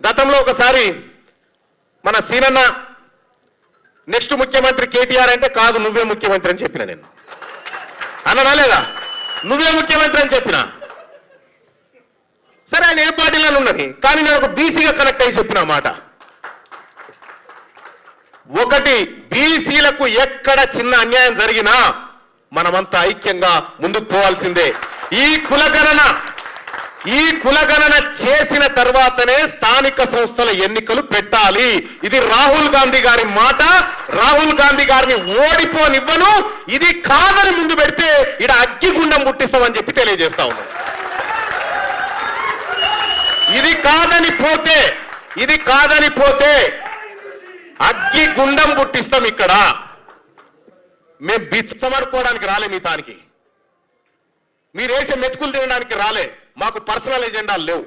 గతంలో ఒకసారి మన సీనన్న నెక్స్ట్ ముఖ్యమంత్రి కేటీఆర్ అంటే కాదు నువ్వే ముఖ్యమంత్రి అని చెప్పిన నేను అన్ననా లేదా నువ్వే ముఖ్యమంత్రి అని చెప్పిన సరే ఆయన ఏ పార్టీలో ఉన్నది కానీ నేను ఒక బీసీగా కనెక్ట్ అయి చెప్పిన మాట ఒకటి బీసీలకు ఎక్కడ చిన్న అన్యాయం జరిగినా మనమంతా ఐక్యంగా ముందుకు పోవాల్సిందే ఈ కులగణన చేసిన తర్వాతనే స్థానిక సంస్థల ఎన్నికలు పెట్టాలి ఇది రాహుల్ గాంధీ గారి మాట రాహుల్ గాంధీ గారిని ఓడిపోనివ్వను ఇది కాదని ముందు పెడితే ఇడ అగ్గిగుండం ముట్టిస్తామని చెప్పి తెలియజేస్తా ఉన్నాం ఇది కాదని పోతే అగ్గిగుండం పుట్టిస్తాం ఇక్కడ మేము బిచ్చమడుకోవడానికి రాలే మీ తానికి మీరేసే మెతుకులు తినడానికి రాలే మాకు పర్సనల్ ఎజెండాలు లేవు